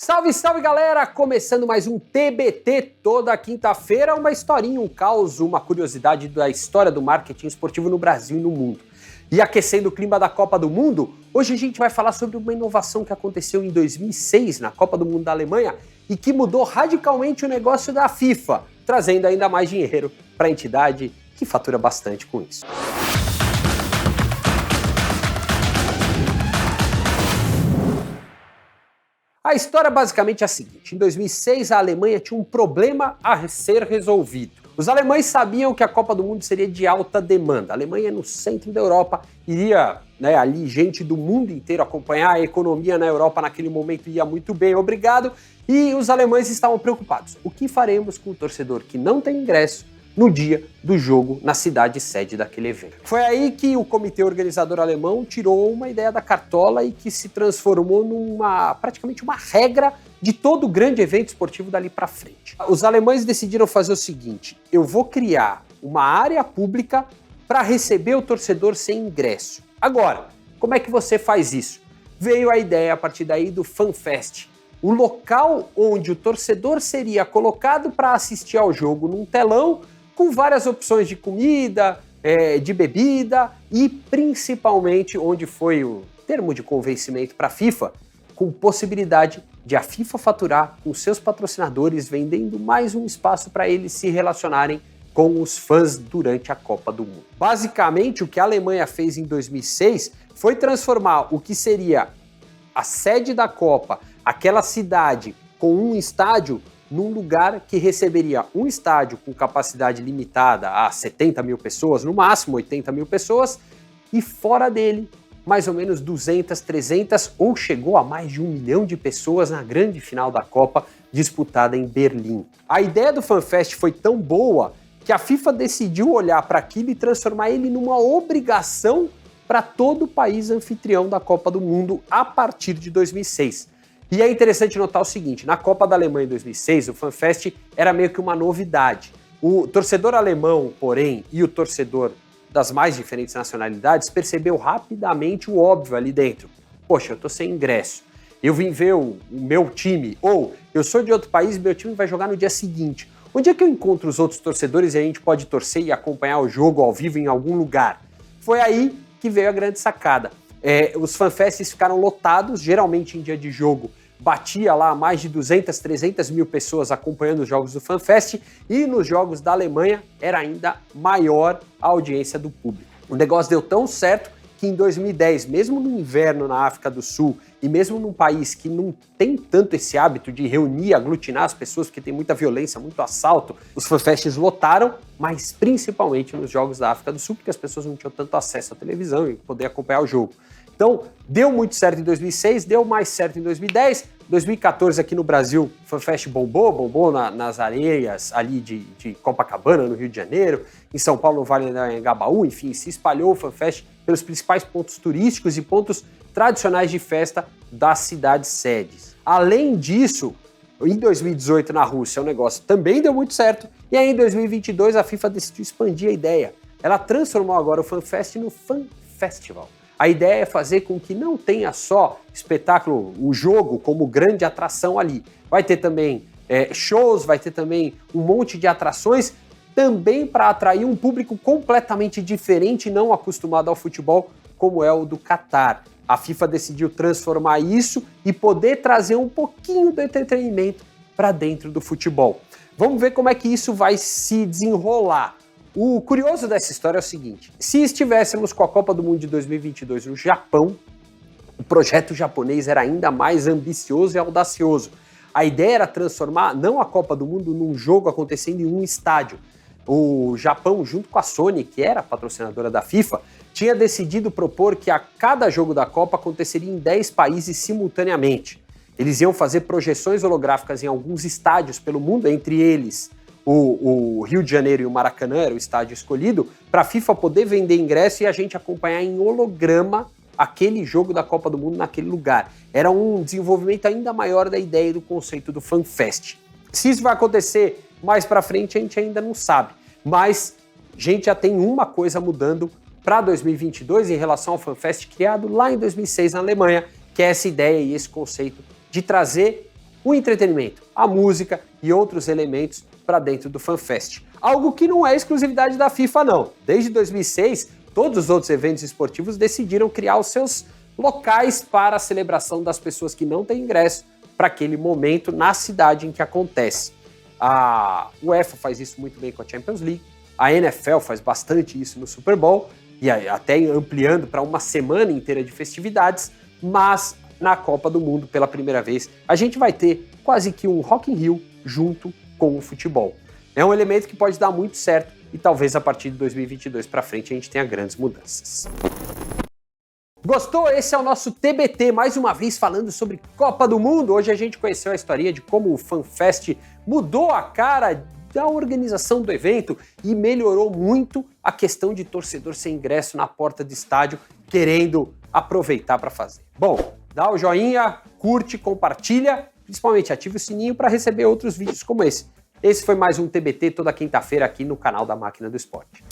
Salve, salve galera! Começando mais um TBT toda quinta-feira, uma historinha, um caos, uma curiosidade da história do marketing esportivo no Brasil e no mundo. E aquecendo o clima da Copa do Mundo, hoje a gente vai falar sobre uma inovação que aconteceu em 2006 na Copa do Mundo da Alemanha e que mudou radicalmente o negócio da FIFA, trazendo ainda mais dinheiro para a entidade que fatura bastante com isso. A história basicamente é a seguinte: em 2006 a Alemanha tinha um problema a ser resolvido. Os alemães sabiam que a Copa do Mundo seria de alta demanda. A Alemanha é no centro da Europa, iria ali gente do mundo inteiro acompanhar, a economia na Europa naquele momento ia muito bem, obrigado, e os alemães estavam preocupados. O que faremos com o torcedor que não tem ingresso no dia do jogo na cidade sede daquele evento? Foi aí que o comitê organizador alemão tirou uma ideia da cartola e que se transformou praticamente uma regra de todo grande evento esportivo dali para frente. Os alemães decidiram fazer o seguinte: eu vou criar uma área pública para receber o torcedor sem ingresso. Agora, como é que você faz isso? Veio a ideia a partir daí do FanFest, o local onde o torcedor seria colocado para assistir ao jogo num telão com várias opções de comida, de bebida e principalmente, onde foi o termo de convencimento para a FIFA, com possibilidade de a FIFA faturar com seus patrocinadores, vendendo mais um espaço para eles se relacionarem com os fãs durante a Copa do Mundo. Basicamente, o que a Alemanha fez em 2006 foi transformar o que seria a sede da Copa, aquela cidade com um estádio, num lugar que receberia um estádio com capacidade limitada a 70 mil pessoas, no máximo 80 mil pessoas, e fora dele, mais ou menos 200, 300 ou chegou a mais de 1 milhão de pessoas na grande final da Copa disputada em Berlim. A ideia do FanFest foi tão boa que a FIFA decidiu olhar para aquilo e transformar ele numa obrigação para todo o país anfitrião da Copa do Mundo a partir de 2006. E é interessante notar o seguinte: na Copa da Alemanha em 2006, o FanFest era meio que uma novidade. O torcedor alemão, porém, e o torcedor das mais diferentes nacionalidades percebeu rapidamente o óbvio ali dentro. Poxa, eu tô sem ingresso, eu vim ver o meu time, ou eu sou de outro país e meu time vai jogar no dia seguinte. Onde é que eu encontro os outros torcedores e a gente pode torcer e acompanhar o jogo ao vivo em algum lugar? Foi aí que veio a grande sacada. Os FanFests ficaram lotados, geralmente em dia de jogo batia lá mais de 200, 300 mil pessoas acompanhando os jogos do FanFest, e nos jogos da Alemanha era ainda maior a audiência do público. O negócio deu tão certo que em 2010, mesmo no inverno na África do Sul e mesmo num país que não tem tanto esse hábito de reunir, aglutinar as pessoas, porque tem muita violência, muito assalto, os FanFests lotaram, mas principalmente nos jogos da África do Sul, porque as pessoas não tinham tanto acesso à televisão e poder acompanhar o jogo. Então, deu muito certo em 2006, deu mais certo em 2010, 2014 aqui no Brasil, o FanFest bombou nas areias ali de Copacabana, no Rio de Janeiro, em São Paulo, no Vale do Anhangabaú, enfim, se espalhou o FanFest pelos principais pontos turísticos e pontos tradicionais de festa das cidades sedes. Além disso, em 2018 na Rússia o negócio também deu muito certo, e aí em 2022 a FIFA decidiu expandir a ideia. Ela transformou agora o FanFest no Fan Festival. A ideia é fazer com que não tenha só espetáculo, o jogo como grande atração ali. Vai ter também shows, vai ter também um monte de atrações, também para atrair um público completamente diferente, não acostumado ao futebol, como é o do Catar. A FIFA decidiu transformar isso e poder trazer um pouquinho do entretenimento para dentro do futebol. Vamos ver como é que isso vai se desenrolar. O curioso dessa história é o seguinte: se estivéssemos com a Copa do Mundo de 2022 no Japão, o projeto japonês era ainda mais ambicioso e audacioso. A ideia era transformar não a Copa do Mundo num jogo acontecendo em um estádio. O Japão, junto com a Sony, que era a patrocinadora da FIFA, tinha decidido propor que a cada jogo da Copa aconteceria em 10 países simultaneamente. Eles iam fazer projeções holográficas em alguns estádios pelo mundo, entre eles o Rio de Janeiro e o Maracanã era o estádio escolhido, para a FIFA poder vender ingresso e a gente acompanhar em holograma aquele jogo da Copa do Mundo naquele lugar. Era um desenvolvimento ainda maior da ideia e do conceito do FanFest. Se isso vai acontecer mais para frente, a gente ainda não sabe, mas a gente já tem uma coisa mudando para 2022 em relação ao FanFest criado lá em 2006 na Alemanha, que é essa ideia e esse conceito de trazer o entretenimento, a música e outros elementos para dentro do FanFest. Algo que não é exclusividade da FIFA não. Desde 2006, todos os outros eventos esportivos decidiram criar os seus locais para a celebração das pessoas que não têm ingresso para aquele momento na cidade em que acontece. A UEFA faz isso muito bem com a Champions League, a NFL faz bastante isso no Super Bowl, e até ampliando para uma semana inteira de festividades, mas na Copa do Mundo, pela primeira vez, a gente vai ter quase que um Rock in Rio junto com o futebol. É um elemento que pode dar muito certo e talvez a partir de 2022 para frente a gente tenha grandes mudanças. Gostou? Esse é o nosso TBT, mais uma vez falando sobre Copa do Mundo. Hoje a gente conheceu a história de como o FanFest mudou a cara da organização do evento e melhorou muito a questão de torcedor sem ingresso na porta do estádio, querendo aproveitar para fazer. Bom, dá o joinha, curte, compartilha, principalmente ative o sininho para receber outros vídeos como esse. Esse foi mais um TBT toda quinta-feira aqui no canal da Máquina do Esporte.